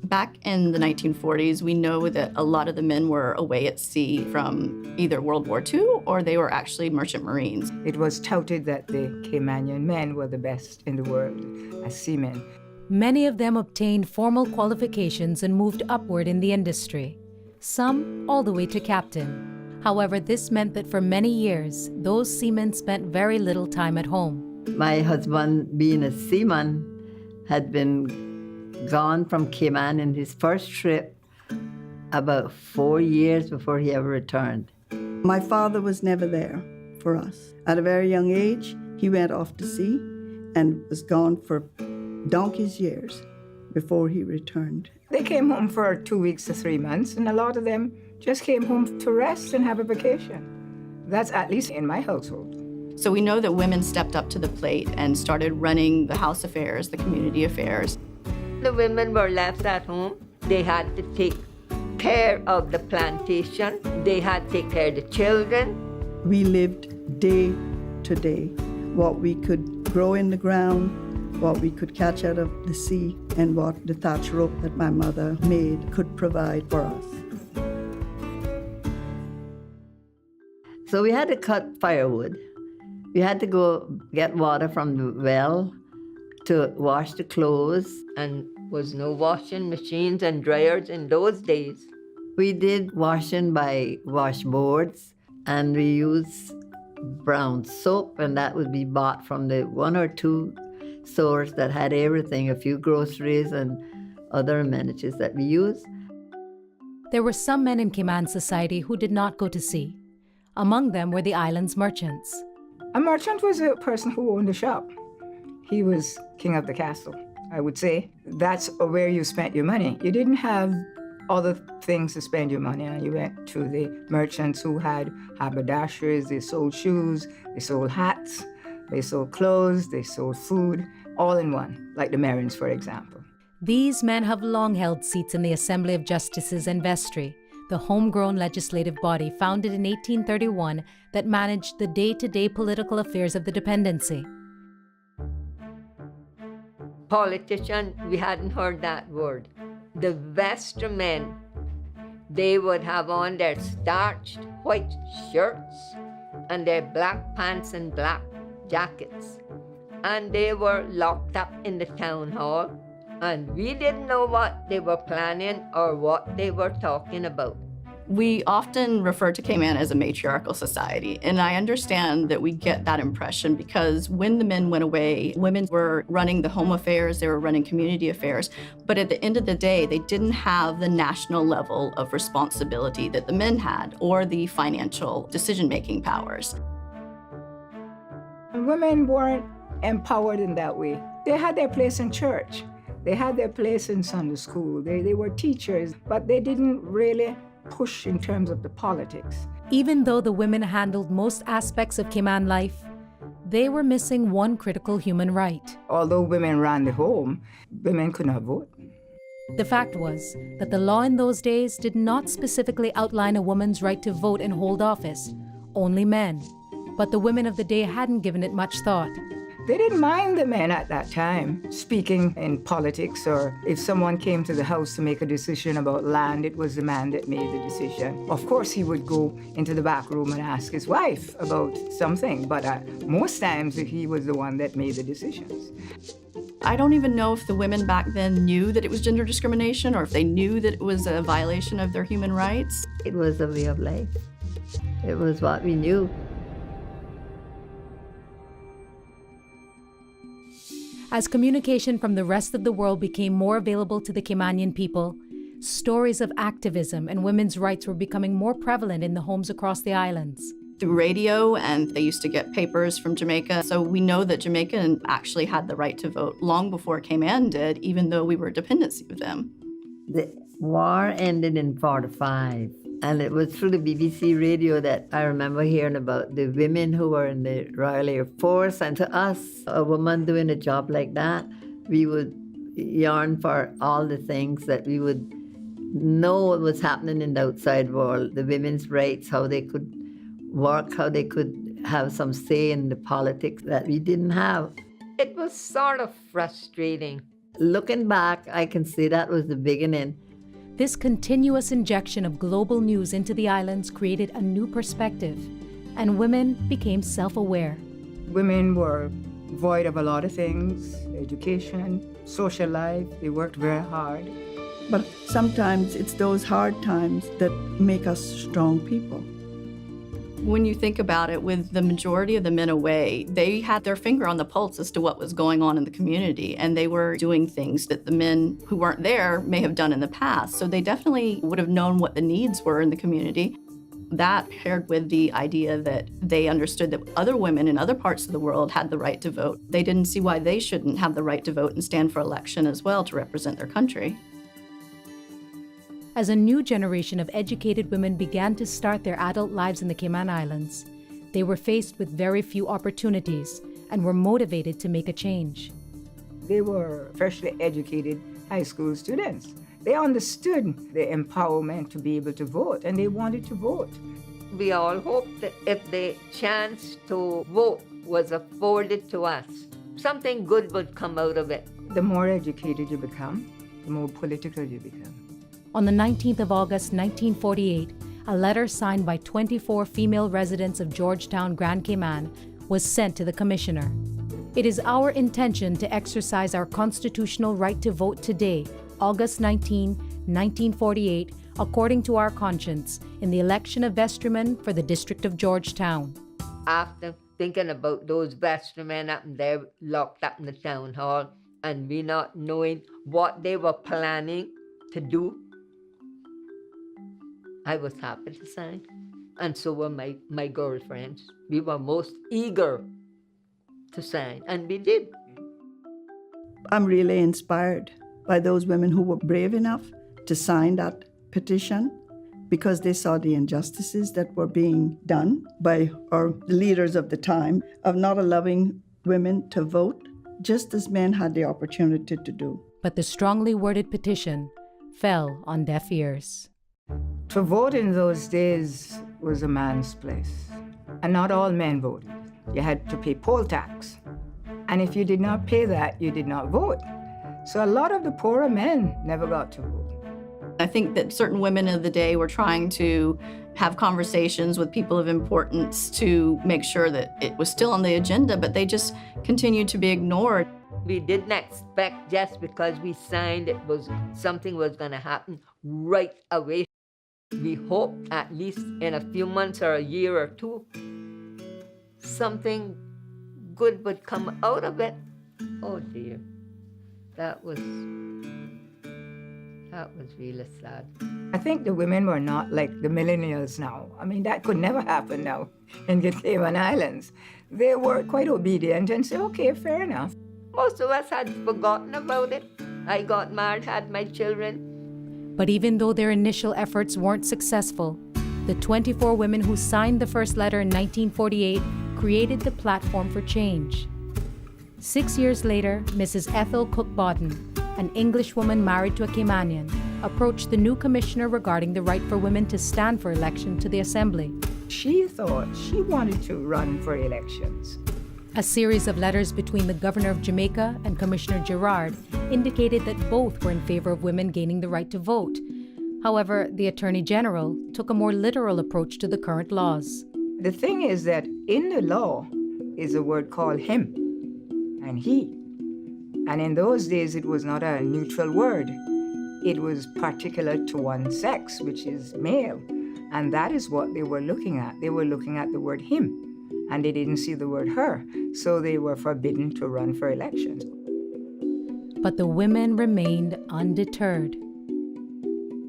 Back in the 1940s, we know that a lot of the men were away at sea from either World War II or they were actually merchant marines. It was touted that the Caymanian men were the best in the world as seamen. Many of them obtained formal qualifications and moved upward in the industry, some all the way to captain. However, this meant that for many years, those seamen spent very little time at home. My husband, being a seaman, had been gone from Cayman in his first trip about 4 years before he ever returned. My father was never there for us. At a very young age, he went off to sea and was gone for donkey's years before he returned. They came home for 2 weeks to 3 months, and a lot of them just came home to rest and have a vacation. That's at least in my household. So we know that women stepped up to the plate and started running the house affairs, the community affairs. The women were left at home. They had to take care of the plantation. They had to take care of the children. We lived day to day, what we could grow in the ground, what we could catch out of the sea, and what the thatch rope that my mother made could provide for us. So we had to cut firewood. We had to go get water from the well to wash the clothes. And was no washing machines and dryers in those days. We did washing by washboards, and we used brown soap, and that would be bought from the 1 or 2 stores that had everything, a few groceries and other amenities that we used. There were some men in Cayman society who did not go to sea. Among them were the island's merchants. A merchant was a person who owned a shop. He was king of the castle, I would say. That's where you spent your money. You didn't have other things to spend your money on. You went to the merchants who had haberdashers. They sold shoes, they sold hats, they sold clothes, they sold food, all in one, like the Merins, for example. These men have long held seats in the Assembly of Justices and Vestry, the homegrown legislative body founded in 1831 that managed the day-to-day political affairs of the dependency. Politician, we hadn't heard that word. The vestrymen, they would have on their starched white shirts and their black pants and black jackets. And they were locked up in the town hall, and we didn't know what they were planning or what they were talking about. We often refer to Cayman as a matriarchal society, and I understand that we get that impression because when the men went away, women were running the home affairs, they were running community affairs, but at the end of the day, they didn't have the national level of responsibility that the men had or the financial decision-making powers. Women weren't empowered in that way. They had their place in church. They had their place in Sunday school. They were teachers, but they didn't really push in terms of the politics. Even though the women handled most aspects of Cayman life, they were missing one critical human right. Although women ran the home, women could not vote. The fact was that the law in those days did not specifically outline a woman's right to vote and hold office, only men. But the women of the day hadn't given it much thought. They didn't mind the men at that time speaking in politics, or if someone came to the house to make a decision about land, it was the man that made the decision. Of course, he would go into the back room and ask his wife about something, but most times he was the one that made the decisions. I don't even know if the women back then knew that it was gender discrimination or if they knew that it was a violation of their human rights. It was a way of life. It was what we knew. As communication from the rest of the world became more available to the Caymanian people, stories of activism and women's rights were becoming more prevalent in the homes across the islands. Through radio, and they used to get papers from Jamaica, so we know that Jamaica actually had the right to vote long before Cayman did, even though we were a dependency of them. The war ended in 1945, and it was through the BBC radio that I remember hearing about the women who were in the Royal Air Force. And to us, a woman doing a job like that, we would yearn for all the things that we would know what was happening in the outside world, the women's rights, how they could work, how they could have some say in the politics that we didn't have. It was sort of frustrating. Looking back, I can see that was the beginning. This continuous injection of global news into the islands created a new perspective, and women became self-aware. Women were void of a lot of things, education, social life. They worked very hard. But sometimes it's those hard times that make us strong people. When you think about it, with the majority of the men away, they had their finger on the pulse as to what was going on in the community, and they were doing things that the men who weren't there may have done in the past. So they definitely would have known what the needs were in the community. That paired with the idea that they understood that other women in other parts of the world had the right to vote. They didn't see why they shouldn't have the right to vote and stand for election as well to represent their country. As a new generation of educated women began to start their adult lives in the Cayman Islands, they were faced with very few opportunities and were motivated to make a change. They were freshly educated high school students. They understood the empowerment to be able to vote, and they wanted to vote. We all hoped that if the chance to vote was afforded to us, something good would come out of it. The more educated you become, the more political you become. On the 19th of August 1948, a letter signed by 24 female residents of Georgetown, Grand Cayman, was sent to the commissioner. It is our intention to exercise our constitutional right to vote today, August 19, 1948, according to our conscience, in the election of vestrymen for the District of Georgetown. After thinking about those vestrymen up there locked up in the town hall, and we not knowing what they were planning to do, I was happy to sign. And so were my girlfriends. We were most eager to sign, and we did. I'm really inspired by those women who were brave enough to sign that petition because they saw the injustices that were being done by our leaders of the time of not allowing women to vote, just as men had the opportunity to do. But the strongly worded petition fell on deaf ears. To vote in those days was a man's place, and not all men voted. You had to pay poll tax, and if you did not pay that, you did not vote. So a lot of the poorer men never got to vote. I think that certain women of the day were trying to have conversations with people of importance to make sure that it was still on the agenda, but they just continued to be ignored. We didn't expect just because we signed something was going to happen right away. We hoped at least in a few months or a year or two, something good would come out of it. Oh dear, that was really sad. I think the women were not like the millennials now. I mean, that could never happen now in the Cayman Islands. They were quite obedient and said, okay, fair enough. Most of us had forgotten about it. I got married, had my children. But even though their initial efforts weren't successful, the 24 women who signed the first letter in 1948 created the platform for change. 6 years later, Mrs. Ethel Cook Bodden, an Englishwoman married to a Caymanian, approached the new commissioner regarding the right for women to stand for election to the Assembly. She thought she wanted to run for elections. A series of letters between the governor of Jamaica and Commissioner Gerard indicated that both were in favor of women gaining the right to vote. However, the Attorney General took a more literal approach to the current laws. The thing is that in the law is a word called him and he. And in those days, it was not a neutral word. It was particular to one sex, which is male. And that is what they were looking at. They were looking at the word him, and they didn't see the word her. So they were forbidden to run for elections. But the women remained undeterred.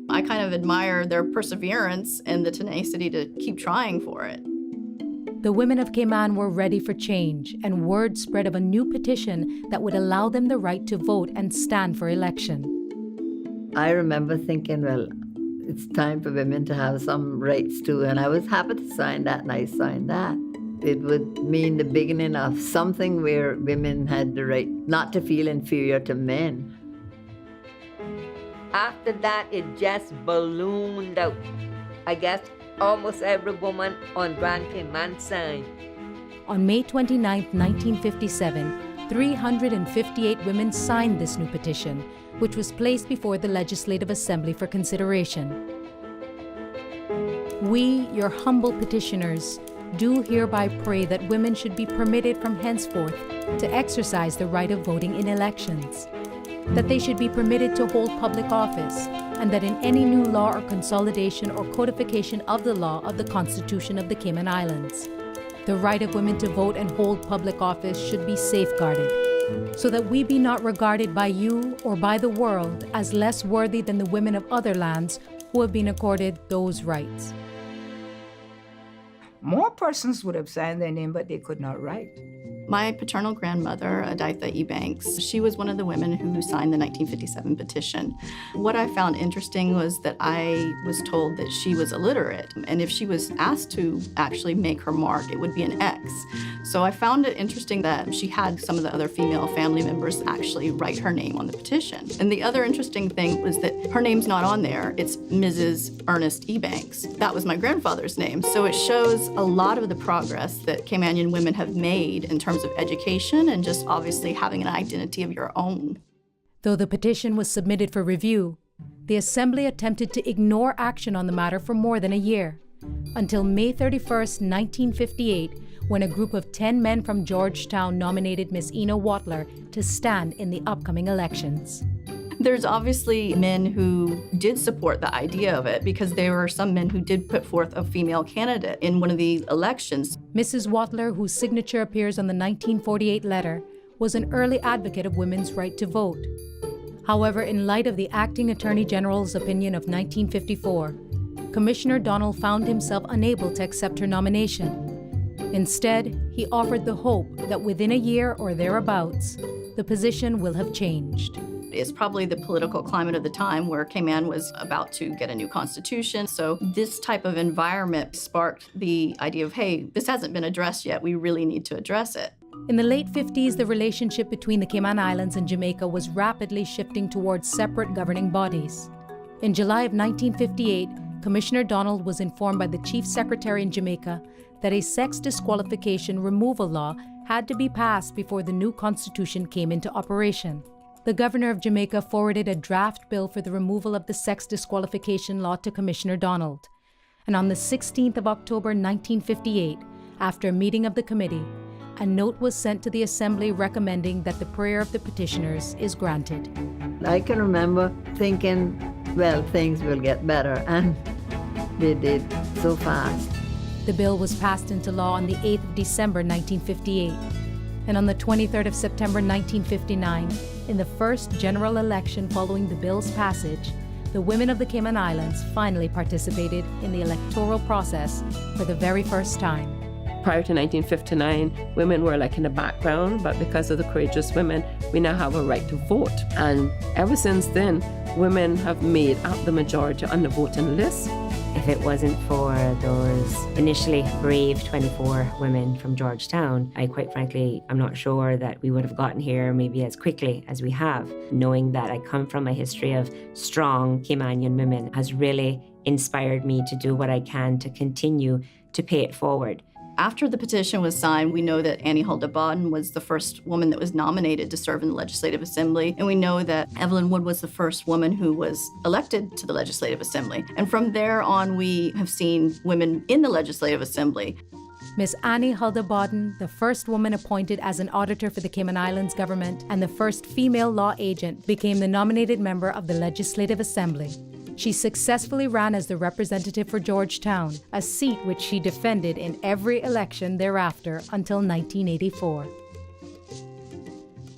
I kind of admire their perseverance and the tenacity to keep trying for it. The women of Cayman were ready for change, and word spread of a new petition that would allow them the right to vote and stand for election. I remember thinking, well, it's time for women to have some rights too, and I was happy to sign that, and I signed that. It would mean the beginning of something where women had the right not to feel inferior to men. After that, it just ballooned out. I guess almost every woman on Grand Cayman signed. On May 29, 1957, 358 women signed this new petition, which was placed before the Legislative Assembly for consideration. We, your humble petitioners, do hereby pray that women should be permitted from henceforth to exercise the right of voting in elections, that they should be permitted to hold public office, and that in any new law or consolidation or codification of the law of the Constitution of the Cayman Islands, the right of women to vote and hold public office should be safeguarded, so that we be not regarded by you or by the world as less worthy than the women of other lands who have been accorded those rights. More persons would have signed their name, but they could not write. My paternal grandmother, Aditha E. Banks, she was one of the women who signed the 1957 petition. What I found interesting was that I was told that she was illiterate, and if she was asked to actually make her mark, it would be an X. So I found it interesting that she had some of the other female family members actually write her name on the petition. And the other interesting thing was that her name's not on there, it's Mrs. Ernest E. Banks. That was my grandfather's name. So it shows a lot of the progress that Caymanian women have made in terms of education and just obviously having an identity of your own. Though the petition was submitted for review, the Assembly attempted to ignore action on the matter for more than a year, until May 31st, 1958, when a group of 10 men from Georgetown nominated Miss Ina Watler to stand in the upcoming elections. There's obviously men who did support the idea of it because there were some men who did put forth a female candidate in one of the elections. Mrs. Watler, whose signature appears on the 1948 letter, was an early advocate of women's right to vote. However, in light of the acting Attorney General's opinion of 1954, Commissioner Donald found himself unable to accept her nomination. Instead, he offered the hope that within a year or thereabouts, the position will have changed. It's probably the political climate of the time where Cayman was about to get a new constitution. So this type of environment sparked the idea of, hey, this hasn't been addressed yet. We really need to address it. In the late 50s, the relationship between the Cayman Islands and Jamaica was rapidly shifting towards separate governing bodies. In July of 1958, Commissioner Donald was informed by the Chief Secretary in Jamaica that a sex disqualification removal law had to be passed before the new constitution came into operation. The governor of Jamaica forwarded a draft bill for the removal of the sex disqualification law to Commissioner Donald. And on the 16th of October 1958, after a meeting of the committee, a note was sent to the Assembly recommending that the prayer of the petitioners is granted. I can remember thinking, well, things will get better, and they did so fast. The bill was passed into law on the 8th of December 1958. And on the 23rd of September 1959, in the first general election following the bill's passage, the women of the Cayman Islands finally participated in the electoral process for the very first time. Prior to 1959, women were like in the background, but because of the courageous women, we now have a right to vote. And ever since then, women have made up the majority on the voting list. If it wasn't for those initially brave 24 women from Georgetown, quite frankly, I'm not sure that we would have gotten here maybe as quickly as we have. Knowing that I come from a history of strong Caymanian women has really inspired me to do what I can to continue to pay it forward. After the petition was signed, we know that Annie Hulda Bodden was the first woman that was nominated to serve in the Legislative Assembly. And we know that Evelyn Wood was the first woman who was elected to the Legislative Assembly. And from there on, we have seen women in the Legislative Assembly. Miss Annie Hulda Bodden, the first woman appointed as an auditor for the Cayman Islands government and the first female law agent, became the nominated member of the Legislative Assembly. She successfully ran as the representative for Georgetown, a seat which she defended in every election thereafter until 1984.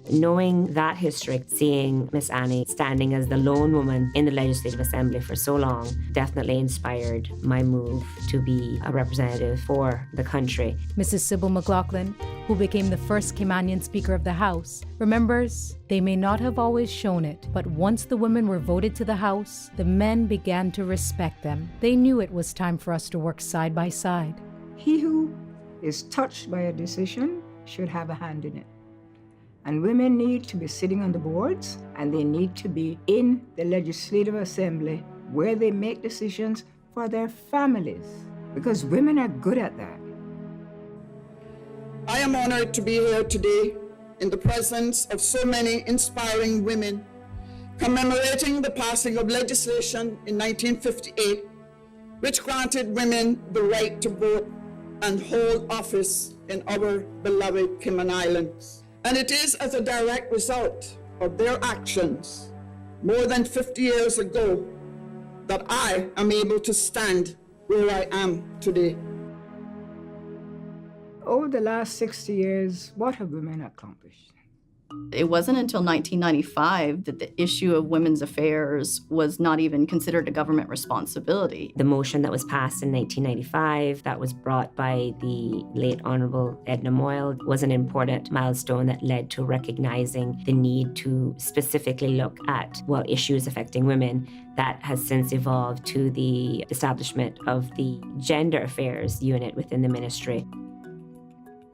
Knowing that history, seeing Miss Annie standing as the lone woman in the Legislative Assembly for so long definitely inspired my move to be a representative for the country. Mrs. Sybil McLaughlin, who became the first Caymanian Speaker of the House, remembers, they may not have always shown it, but once the women were voted to the House, the men began to respect them. They knew it was time for us to work side by side. He who is touched by a decision should have a hand in it. And women need to be sitting on the boards, and they need to be in the Legislative Assembly where they make decisions for their families, because women are good at that. I am honored to be here today in the presence of so many inspiring women, commemorating the passing of legislation in 1958, which granted women the right to vote and hold office in our beloved Cayman Islands. And it is as a direct result of their actions more than 50 years ago that I am able to stand where I am today. Over the last 60 years, what have women accomplished? It wasn't until 1995 that the issue of women's affairs was not even considered a government responsibility. The motion that was passed in 1995 that was brought by the late Honorable Edna Moyle was an important milestone that led to recognizing the need to specifically look at, well, issues affecting women. That has since evolved to the establishment of the Gender Affairs Unit within the ministry.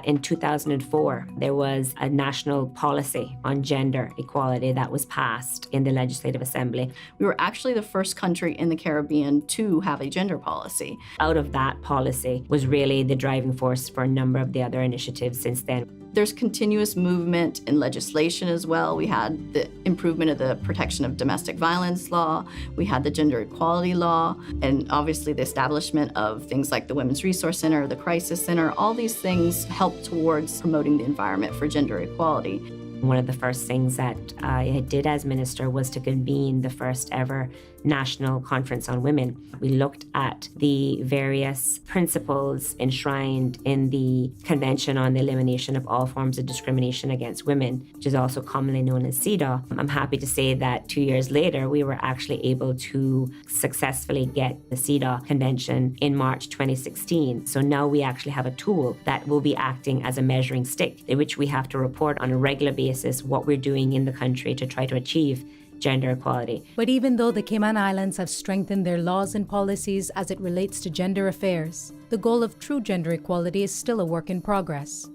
In 2004, there was a national policy on gender equality that was passed in the Legislative Assembly. We were actually the first country in the Caribbean to have a gender policy. Out of that policy was really the driving force for a number of the other initiatives since then. There's continuous movement in legislation as well. We had the improvement of the protection of domestic violence law. We had the gender equality law, and obviously the establishment of things like the Women's Resource Center, the Crisis Center. All these things help towards promoting the environment for gender equality. One of the first things that I did as minister was to convene the first ever National Conference on Women. We looked at the various principles enshrined in the Convention on the Elimination of All Forms of Discrimination Against Women, which is also commonly known as CEDAW. I'm happy to say that 2 years later, we were actually able to successfully get the CEDAW Convention in March 2016. So now we actually have a tool that will be acting as a measuring stick, in which we have to report on a regular basis what we're doing in the country to try to achieve gender equality. But even though the Cayman Islands have strengthened their laws and policies as it relates to gender affairs, the goal of true gender equality is still a work in progress.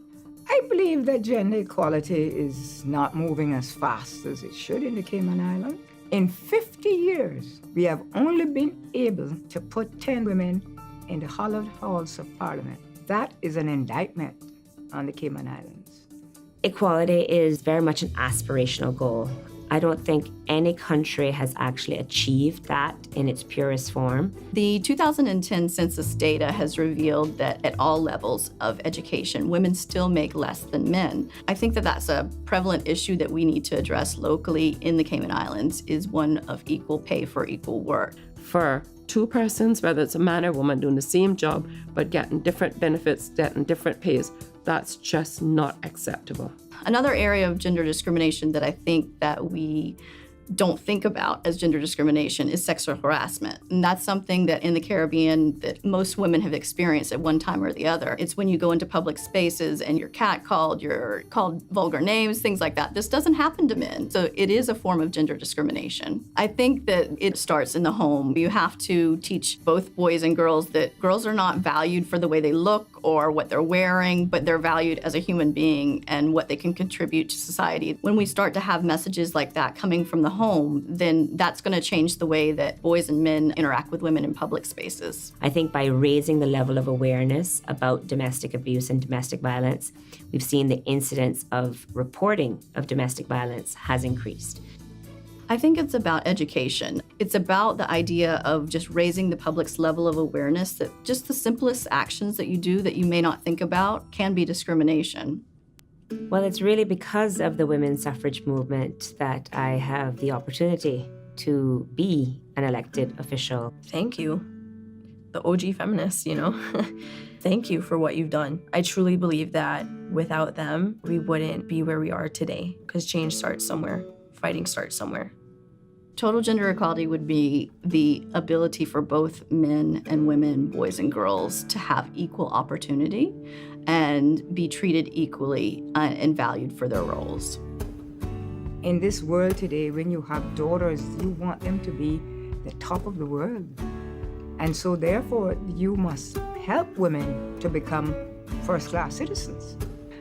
I believe that gender equality is not moving as fast as it should in the Cayman Islands. In 50 years, we have only been able to put 10 women in the hallowed halls of Parliament. That is an indictment on the Cayman Islands. Equality is very much an aspirational goal. I don't think any country has actually achieved that in its purest form. The 2010 census data has revealed that at all levels of education, women still make less than men. I think that that's a prevalent issue that we need to address locally in the Cayman Islands, is one of equal pay for equal work. For two persons, whether it's a man or woman doing the same job, but getting different benefits, getting different pays, that's just not acceptable. Another area of gender discrimination that I think that we don't think about as gender discrimination is sexual harassment. And that's something that in the Caribbean that most women have experienced at one time or the other. It's when you go into public spaces and you're catcalled, you're called vulgar names, things like that. This doesn't happen to men. So it is a form of gender discrimination. I think that it starts in the home. You have to teach both boys and girls that girls are not valued for the way they look or what they're wearing, but they're valued as a human being and what they can contribute to society. When we start to have messages like that coming from the home, then that's going to change the way that boys and men interact with women in public spaces. I think by raising the level of awareness about domestic abuse and domestic violence, we've seen the incidence of reporting of domestic violence has increased. I think it's about education. It's about the idea of just raising the public's level of awareness that just the simplest actions that you do that you may not think about can be discrimination. Well, it's really because of the women's suffrage movement that I have the opportunity to be an elected official. Thank you, the OG feminists, Thank you for what you've done. I truly believe that without them, we wouldn't be where we are today, because change starts somewhere. Fighting starts somewhere. Total gender equality would be the ability for both men and women, boys and girls, to have equal opportunity and be treated equally and valued for their roles. In this world today, when you have daughters, you want them to be the top of the world. And so therefore, you must help women to become first-class citizens.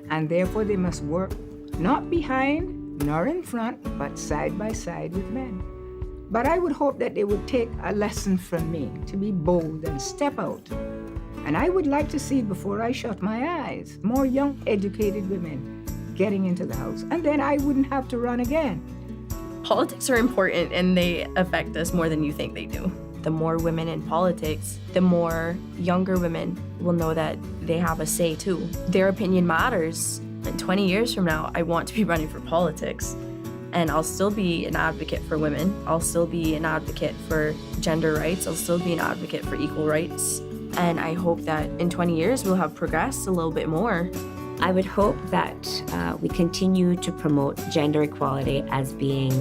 And therefore, they must work not behind nor in front, but side by side with men. But I would hope that they would take a lesson from me to be bold and step out. And I would like to see, before I shut my eyes, more young, educated women getting into the House. And then I wouldn't have to run again. Politics are important and they affect us more than you think they do. The more women in politics, the more younger women will know that they have a say too. Their opinion matters. And 20 years from now, I want to be running for politics. And I'll still be an advocate for women. I'll still be an advocate for gender rights. I'll still be an advocate for equal rights. And I hope that in 20 years, we'll have progressed a little bit more. I would hope that we continue to promote gender equality as being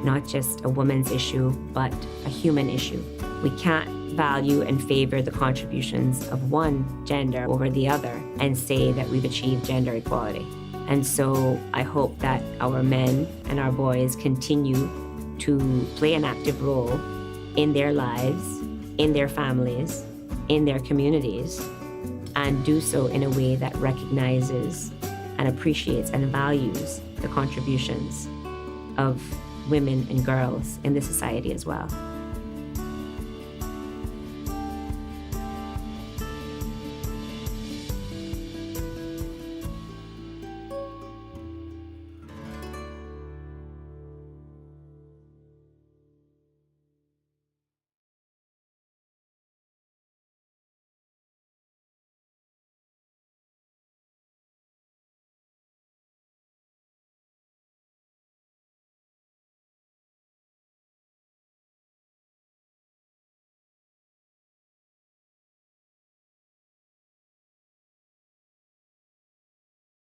not just a woman's issue, but a human issue. We can't value and favor the contributions of one gender over the other and say that we've achieved gender equality. And so I hope that our men and our boys continue to play an active role in their lives, in their families, in their communities, and do so in a way that recognizes and appreciates and values the contributions of women and girls in the society as well.